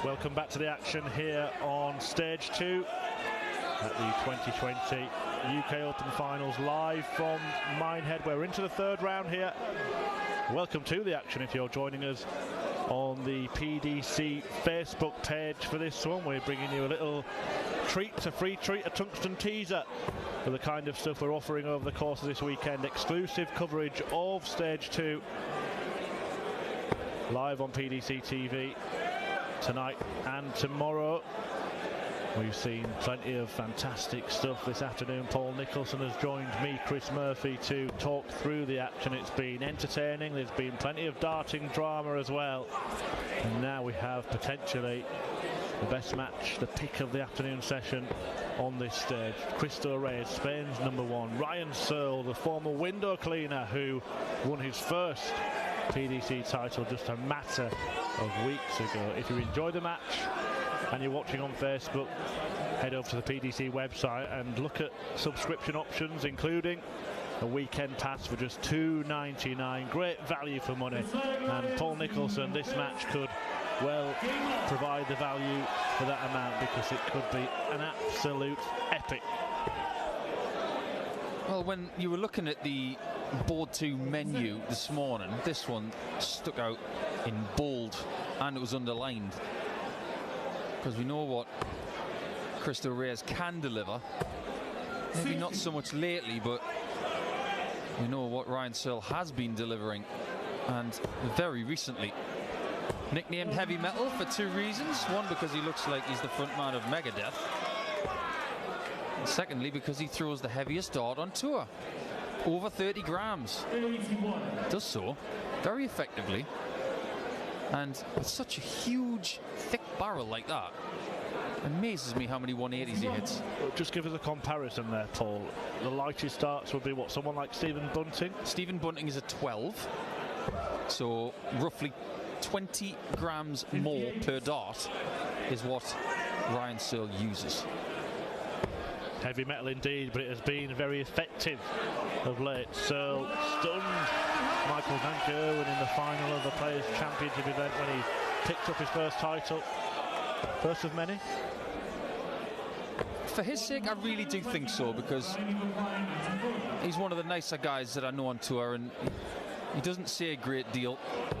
Welcome back to the action here on stage 2 at the 2020 UK Open Finals, live from Minehead. We're into the third round here. Welcome to the action if you're joining us on the PDC Facebook page for this one. We're bringing you a little treat, a free treat, a tungsten teaser for the kind of stuff we're offering over the course of this weekend. Exclusive coverage of stage 2 live on PDC TV tonight and tomorrow. We've seen plenty of fantastic stuff this afternoon. Paul Nicholson has joined me, Chris Murphy, to talk through the action. It's been entertaining. There's been plenty of darting drama as well. And now we have potentially the best match, the pick of the afternoon session on this stage. Cristo Reyes, Spain's #1. Ryan Searle, the former window cleaner who won his first PDC title just a matter of weeks ago. If you enjoyed the match and you're watching on Facebook, head over to the PDC website and look at subscription options, including a weekend pass for just $2.99. Great value for money. And Paul Nicholson, this match could well provide the value for that amount, because it could be an absolute epic. Well, when you were looking at the board 2 menu this morning, this one stuck out in bold and it was underlined, because we know what Cristo Reyes can deliver. Maybe not so much lately, but we know what Ryan Searle has been delivering, and very recently. Nicknamed Heavy Metal for 2 reasons. One, because he looks like he's the front man of Megadeth. And secondly, because he throws the heaviest dart on tour. Over 30 grams. Does so very effectively. And with such a huge, thick barrel like that, it amazes me how many 180s he hits. Just give us a comparison there, Paul. The lightest darts would be what, someone like Stephen Bunting? Stephen Bunting is a 12, so roughly 20 grams more per dart is what Ryan Searle uses. Heavy metal indeed, but it has been very effective of late. Searle stunned Michael Van Gerwen in the final of the Players' Championship event when he picked up his first title. First of many? For his sake, I really do think so, because he's one of the nicer guys that I know on tour, and he doesn't say a great deal,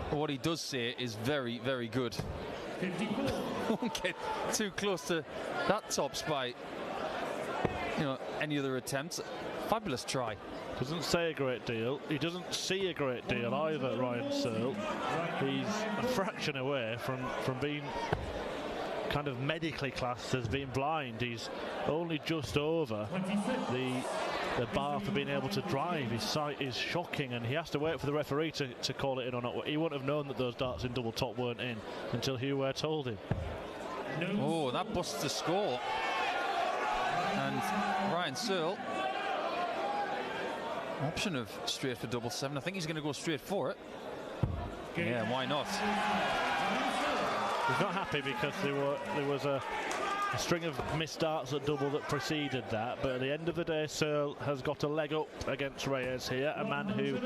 but what he does say is very, very good. Won't get too close to that top spike. You know, any other attempts? Fabulous try. Doesn't say a great deal. He doesn't see a great deal either, Ryan Searle. He's a fraction away from being kind of medically classed as being blind. He's only just over the bar for being able to drive. His sight is shocking, and he has to wait for the referee to call it in or not. He wouldn't have known that those darts in double top weren't in until Hugh Ware told him. Oh, that busts the score. And Ryan Searle, option of straight for double 7. I think he's going to go straight for it. Yeah, why not? He's not happy because there was a string of missed darts at double that preceded that, but at the end of the day, Searle has got a leg up against Reyes here, a man who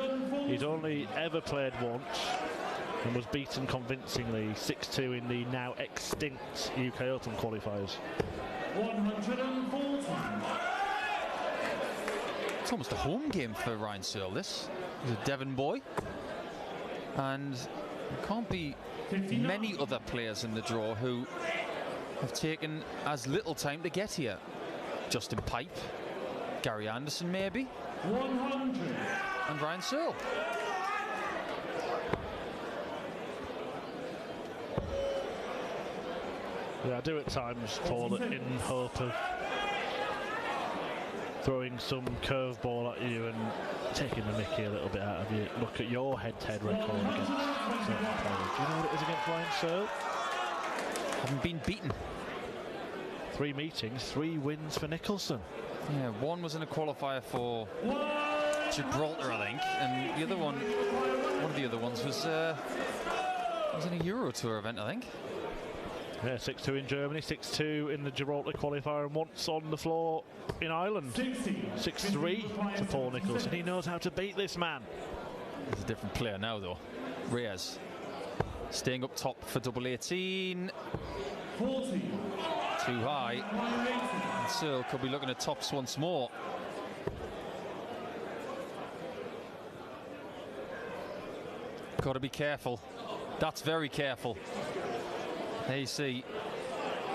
he's only ever played once and was beaten convincingly 6-2 in the now extinct UK Open qualifiers. 140. It's almost a home game for Ryan Searle, this. He's a Devon boy, and there can't be many other players in the draw who have taken as little time to get here. Justin Pipe, Gary Anderson maybe, 100. and Ryan Searle. Yeah, I do at times, Paul, in hope of throwing some curveball at you and taking the mickey a little bit out of you. Look at your head-to-head record against certain players. Do you know what it is against Ryan Searle? Haven't been beaten. 3 meetings, 3 wins for Nicholson. Yeah, one was in a qualifier for Gibraltar, I think, and the other one of the other ones was in a Euro Tour event, I think. Yeah, 6-2 in Germany, 6-2 in the Gibraltar qualifier, and once on the floor in Ireland. 6-3 to Paul Nicholson. He knows how to beat this man. He's a different player now, though. Reyes. Staying up top for double 18. 40. Too high. And Searle could be looking at tops once more. Got to be careful. That's very careful. There you see,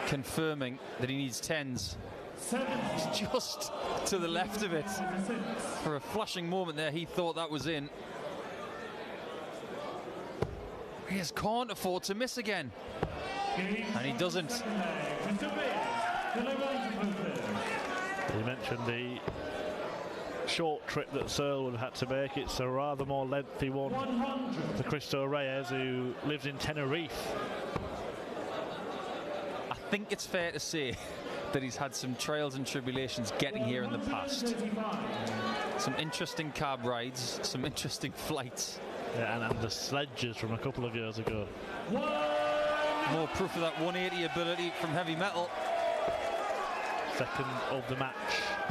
confirming that he needs 10s. It's just to the left of it. For a flashing moment there, he thought that was in. Reyes can't afford to miss again. And he doesn't. You mentioned the short trip that Searle would have had to make. It's a rather more lengthy one for Cristo Reyes, who lives in Tenerife. I think it's fair to say that he's had some trials and tribulations getting here in the past. Some interesting cab rides, some interesting flights. Yeah, and the sledges from a couple of years ago. More proof of that 180 ability from heavy metal. Second of the match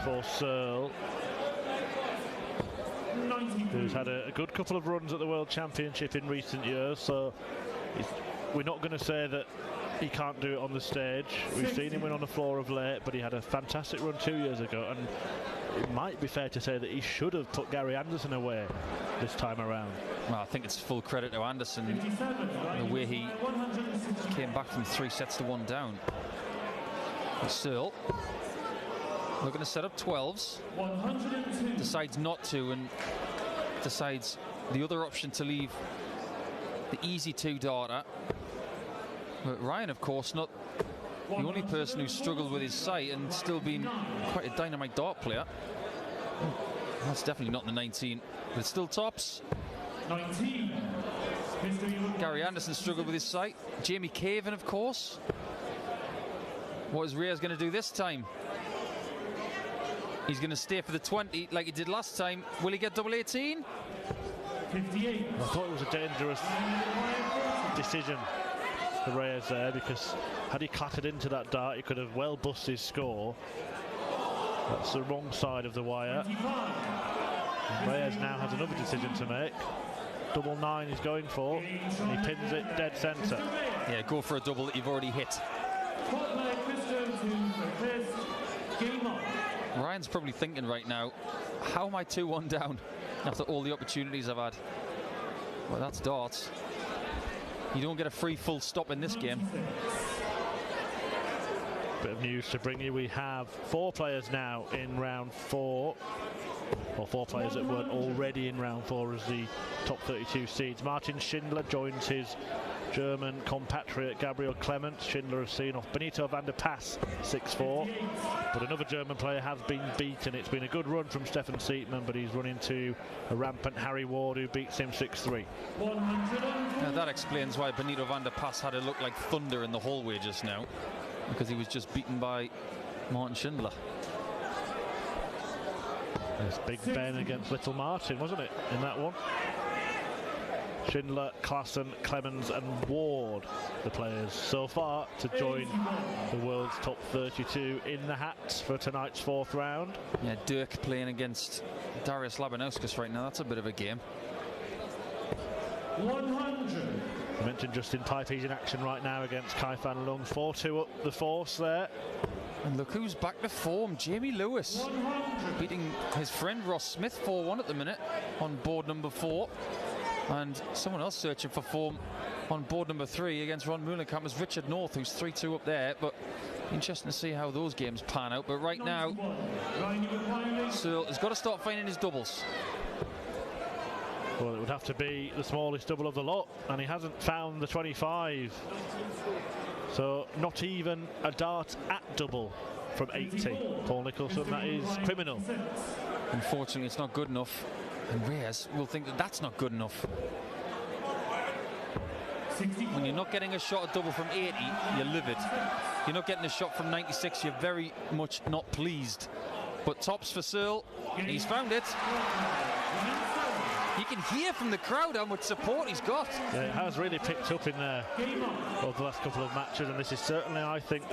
for Searle, who's had a good couple of runs at the World Championship in recent years, so we're not going to say that he can't do it on the stage. We've seen him win on the floor of late, but he had a fantastic run 2 years ago, and it might be fair to say that he should have put Gary Anderson away this time around. Well, I think it's full credit to Anderson, the way he came back from 3 sets to 1 down. And Searle looking to set up 12s, decides not to, and decides the other option to leave the easy 2 darter. But Ryan, of course, not the only person who struggled with his sight and still been quite a dynamite dart player. That's definitely not the 19, but it's still tops. 19. Gary Anderson struggled with his sight. Jamie Caven, of course. What is Reyes going to do this time? He's going to stay for the 20 like he did last time. Will he get double 18? 58. I thought it was a dangerous decision for Reyes there, because had he clattered into that dart, he could have well bust his score. That's the wrong side of the wire. And Reyes now has another decision to make. Double 9 he's going for, and he pins it dead centre. Yeah, go for a double that you've already hit. Ryan's probably thinking right now, how am I 2-1 down after all the opportunities I've had? Well, that's darts. You don't get a free full stop in this game. Bit of news to bring you. We have 4 players now in round 4. Or 4 players that weren't already in round 4 as the top 32 seeds. Martin Schindler joins his German compatriot Gabriel Clemens. Schindler has seen off Benito van der Pass 6-4. But another German player has been beaten. It's been a good run from Stefan Sietmann, but he's run into a rampant Harry Ward, who beats him 6-3. Now that explains why Benito van der Pass had to look like thunder in the hallway just now, because he was just beaten by Martin Schindler. It's Big Ben against Little Martin, wasn't it, in that one? Schindler, Klassen, Clemens and Ward, the players so far to join the world's top 32 in the hats for tonight's 4th round. Yeah, Dirk playing against Darius Labanauskas right now. That's a bit of a game. 100. I mentioned Justin Pipe, he's in action right now against Kai Fan Lung. 4-2 up the force there. And look who's back to form, Jamie Lewis, beating his friend Ross Smith 4-1 at the minute on board number 4. And someone else searching for form on board number 3 against Ron Moulenkamp is Richard North, who's 3-2 up there. But interesting to see how those games pan out. But right now, Searle has got to start finding his doubles. Well, it would have to be the smallest double of the lot, and he hasn't found the 25. So not even a dart at double from 80. Paul Nicholson, that is criminal. Unfortunately, it's not good enough. And Reyes will think that that's not good enough. When you're not getting a shot at double from 80, you're livid. You're not getting a shot from 96, you're very much not pleased. But tops for Searle, he's found it. You can hear from the crowd how much support he's got. Yeah, it has really picked up in there over the last couple of matches, and this is certainly, I think,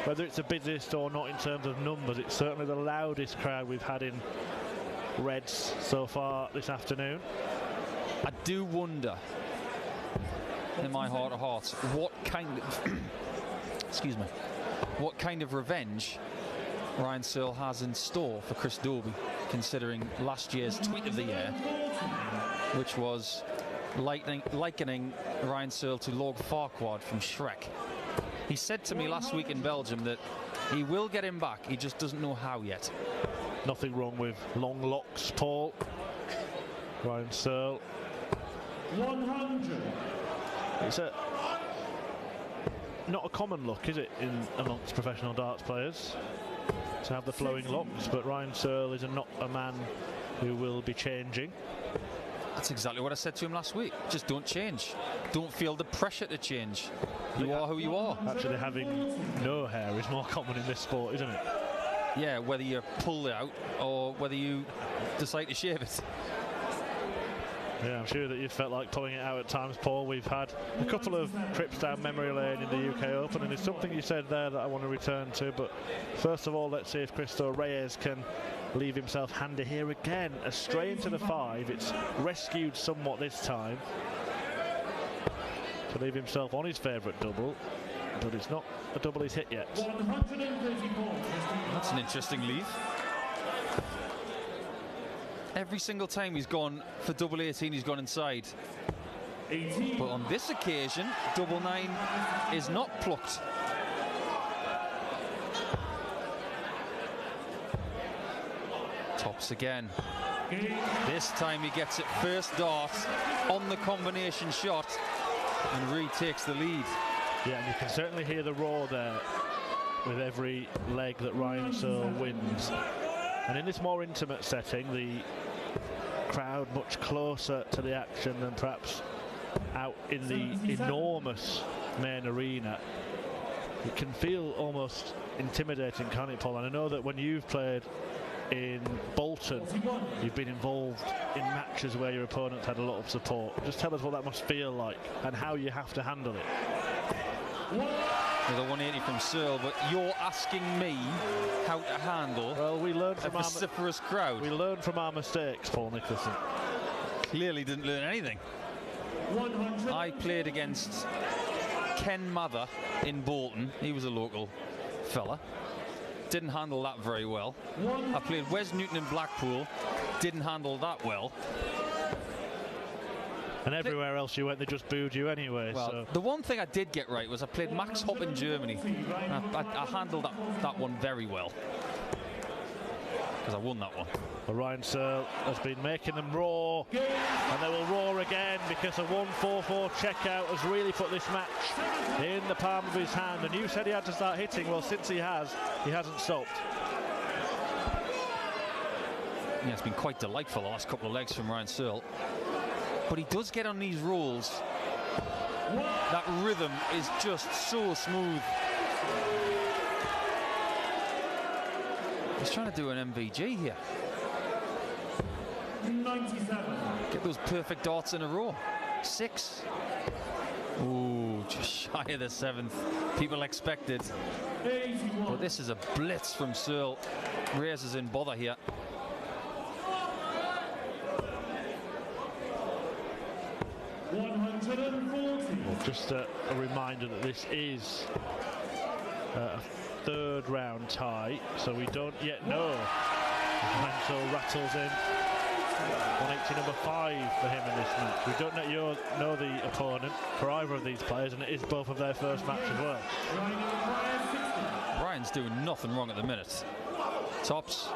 whether it's the busiest or not in terms of numbers, it's certainly the loudest crowd we've had in Reds so far this afternoon. I do wonder in my heart of hearts what kind of excuse me, what kind of revenge Ryan Searle has in store for Chris Dobey, considering last year's tweet of the year, which was likening Ryan Searle to Lord Farquaad from Shrek. He said to me last week in Belgium that he will get him back, he just doesn't know how yet. Nothing wrong with long locks, Paul. Ryan Searle. 100. It's not a common look, is it, amongst professional darts players, to have the flowing locks, but Ryan Searle is not a man who will be changing. That's exactly what I said to him last week. Just don't change. Don't feel the pressure to change. You are who you are. Actually, having no hair is more common in this sport, isn't it? Yeah, whether you pull it out or whether you decide to shave it. Yeah, I'm sure that you felt like pulling it out at times, Paul. We've had a couple of trips down memory lane in the UK Open, and there's something you said there that I want to return to. But first of all, let's see if Cristo Reyes can leave himself handy here again. A strain to the 5. It's rescued somewhat this time to leave himself on his favourite double, but it's not a double he's hit yet. 134. That's an interesting lead. Every single time he's gone for double 18, he's gone inside. 18. But on this occasion, double 9 is not plucked. Tops again. This time he gets it first dart on the combination shot and retakes the lead. Yeah, and you can certainly hear the roar there with every leg that Ryan Searle wins. And in this more intimate setting, the crowd much closer to the action than perhaps out in the enormous main arena. It can feel almost intimidating, can't it, Paul? And I know that when you've played in Bolton, you've been involved in matches where your opponents had a lot of support. Just tell us what that must feel like and how you have to handle it. With a 180 from Searle, but you're asking me how to handle we learned a vociferous crowd. We learn from our mistakes, Paul Nicholson. Clearly didn't learn anything. I played against Ken Mather in Bolton. He was a local fella. Didn't handle that very well. I played Wes Newton in Blackpool. Didn't handle that well. And everywhere else you went, they just booed you anyway. Well, so. The one thing I did get right was I played Max Hopp in Germany. I handled that one very well, because I won that one. Well, Ryan Searle has been making them roar, and they will roar again, because a 1-4-4 checkout has really put this match in the palm of his hand. And you said he had to start hitting. Well, since he hasn't stopped. Yeah, it's been quite delightful the last couple of legs from Ryan Searle. But he does get on these rolls. That rhythm is just so smooth. He's trying to do an MVG here. 97. Get those perfect darts in a row. 6. Ooh, just shy of the 7th. People expected. 81. But this is a blitz from Searle. Reyes is in bother here. 140. Well, just a reminder that this is a third round tie, so we don't yet know if Ryan Searle rattles in 180 number 5 for him in this match. We don't know the opponent for either of these players, and it is both of their first match as well. Ryan's doing nothing wrong at the minute. Tops.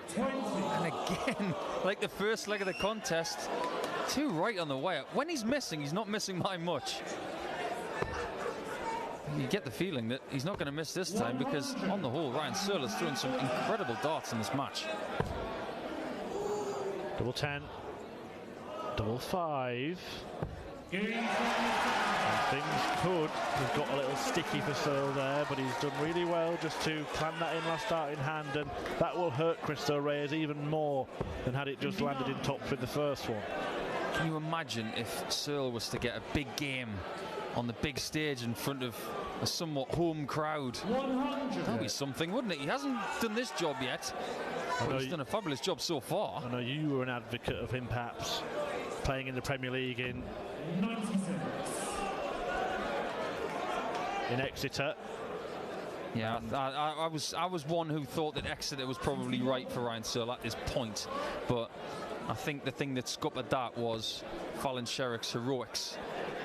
20. And again, like the first leg of the contest, 2 right on the wire. When he's missing, he's not missing by much. You get the feeling that he's not going to miss this time, because on the whole, Ryan Searle is throwing some incredible darts in this match. Double 10, double 5. And things could have got a little sticky for Searle there, but he's done really well just to plan that in last starting hand, and that will hurt Cristo Reyes even more than had it just landed in tops with the first one. Can you imagine if Searle was to get a big game on the big stage in front of a somewhat home crowd? 100. That'd be something, wouldn't it? He hasn't done this job yet, but he's done a fabulous job so far. I know you were an advocate of him perhaps playing in the Premier League in 96. Exeter. Yeah, I was one who thought that Exeter was probably right for Ryan Searle at this point, but I think the thing that scuppered that was Fallon Sherrick's heroics,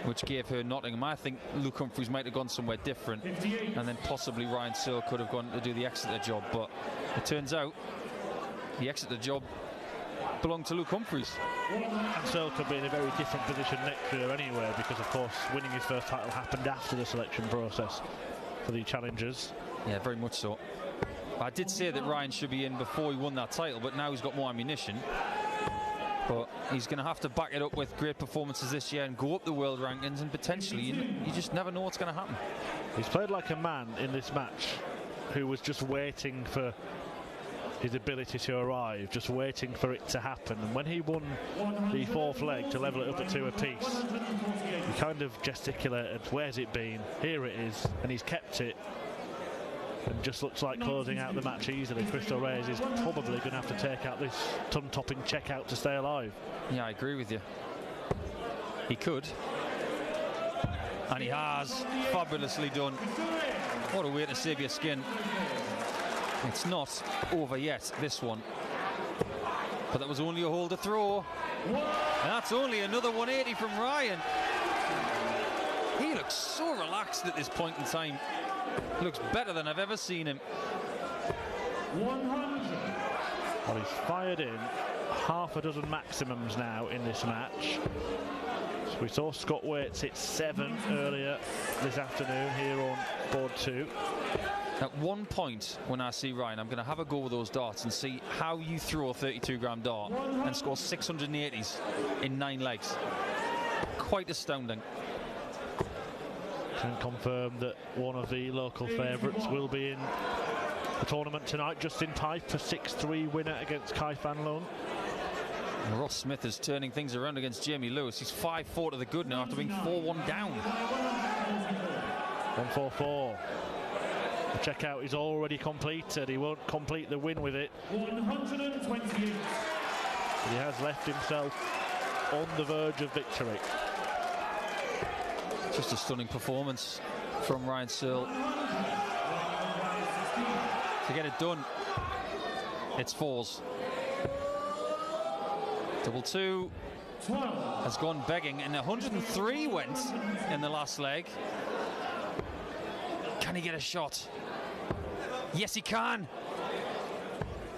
which gave her Nottingham. I think Luke Humphries might have gone somewhere different, and then possibly Ryan Searle could have gone to do the Exeter job, but it turns out the Exeter job belonged to Luke Humphries. And Searle could be in a very different position next year anyway, because of course winning his first title happened after the selection process for the challengers. Yeah, very much so. I did say that Ryan should be in before he won that title, but now he's got more ammunition. But he's going to have to back it up with great performances this year and go up the world rankings, and potentially you just never know what's going to happen. He's played like a man in this match who was just waiting for his ability to arrive, just waiting for it to happen. And when he won the fourth leg to level it up at 2 apiece, he kind of gesticulated, where's it been? Here it is. And he's kept it. And just looks like closing out the match easily. Cristo Reyes is probably going to have to take out this ton-topping checkout to stay alive. Yeah, I agree with you. He could. And he has. Fabulously done. What a way to save your skin. It's not over yet, this one. But that was only a hole to throw. And that's only another 180 from Ryan. He looks so relaxed at this point in time. He looks better than I've ever seen him. 100. Well, he's fired in half a dozen maximums now in this match. So we saw Scott Waits hit 7 earlier this afternoon here on board 2. At one point, when I see Ryan, I'm going to have a go with those darts and see how you throw a 32-gram dart and score 680s in 9 legs. Quite astounding. Can confirm that one of the local favourites will be in the tournament tonight. Justin Pipe, a 6-3 winner against Kai Fan Loan. Ross Smith is turning things around against Jamie Lewis. He's 5-4 to the good now after being 4-1 down. 1-4-4. The checkout is already completed. He won't complete the win with it. 128. But he has left himself on the verge of victory. Just a stunning performance from Ryan Searle. To get it done, it's 4s. Double 2 has gone begging, and 103 went in the last leg. Can he get a shot? Yes, he can.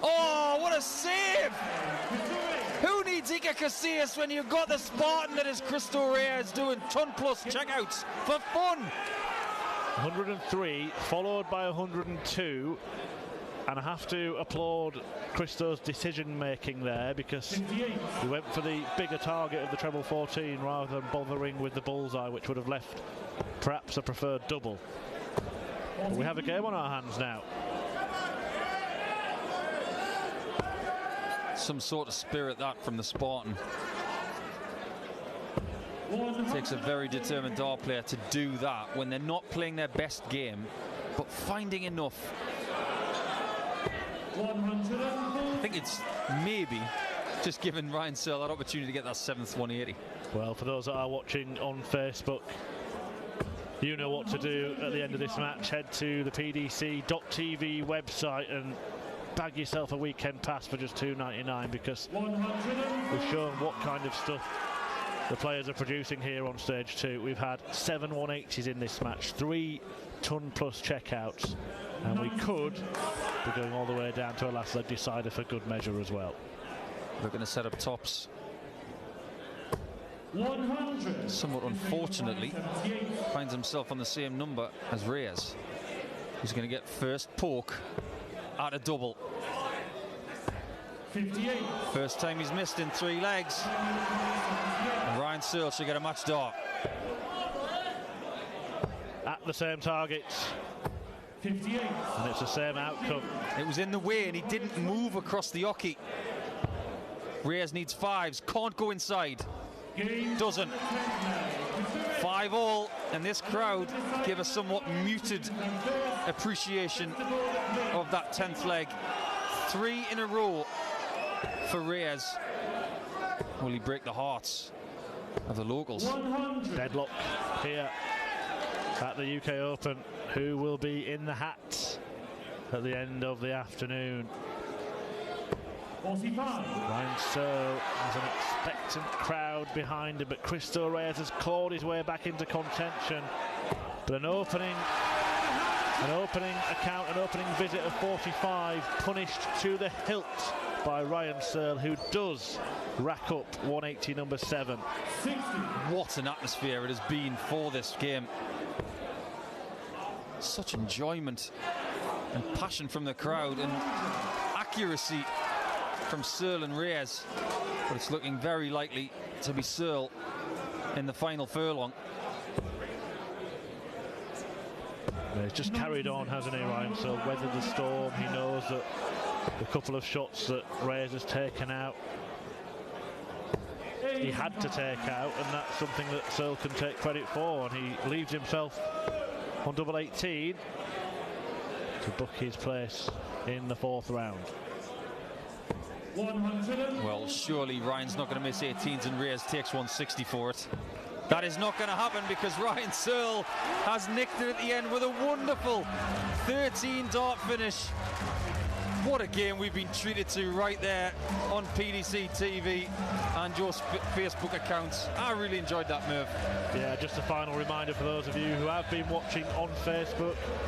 Oh, what a save! Who needs Iker Casillas when you've got the Spartan that is Cristo Reyes doing ton-plus checkouts for fun? 103 followed by 102, and I have to applaud Cristo's decision-making there, because he went for the bigger target of the treble 14 rather than bothering with the bullseye, which would have left perhaps a preferred double. But we have a game on our hands now. Some sort of spirit that from the Spartan. It takes a very determined dart player to do that when they're not playing their best game, but finding enough. I think it's maybe just giving Ryan Searle that opportunity to get that 7th 180. Well, for those that are watching on Facebook, you know what to do at the end of this match. Head to the PDC.TV website and bag yourself a weekend pass for just $2.99, because we've shown what kind of stuff the players are producing here on stage 2. We've had 7 180s in this match, 3 ton-plus checkouts, and we could be going all the way down to a last leg decider for good measure as well. We're going to set up tops. 100. Somewhat unfortunately, finds himself on the same number as Reyes. He's going to get first poke at a double. 58. First time he's missed in 3 legs. And Ryan Searle should get a match dart. At the same target. 58. And it's the same outcome. It was in the way and he didn't move across the oche. Reyes needs 5s, can't go inside. Doesn't. 5-all, and this crowd give a somewhat muted appreciation of that 10th leg. 3 in a row for Reyes. will he break the hearts of the locals? 100. Deadlock here at the UK Open. Who will be in the hat at the end of the afternoon? 45. Ryan Searle has an expectant crowd behind him, but Cristo Reyes has clawed his way back into contention. But an opening account, an opening visit of 45, punished to the hilt by Ryan Searle, who does rack up 180 number 7. 60. What an atmosphere it has been for this game. Such enjoyment and passion from the crowd and accuracy from Searle and Reyes. But it's looking very likely to be Searle in the final furlong. Yeah, he's just carried on, hasn't he, Ryan? So weathered the storm. He knows that the couple of shots that Reyes has taken out, he had to take out, and that's something that Searle can take credit for, and he leaves himself on double 18 to book his place in the 4th round. 100. Well, surely Ryan's not going to miss 18s and Reyes takes 160 for it. That is not going to happen because Ryan Searle has nicked it at the end with a wonderful 13 dart finish. What a game we've been treated to right there on PDC TV and your Facebook accounts. I really enjoyed that move. Yeah, just a final reminder for those of you who have been watching on Facebook,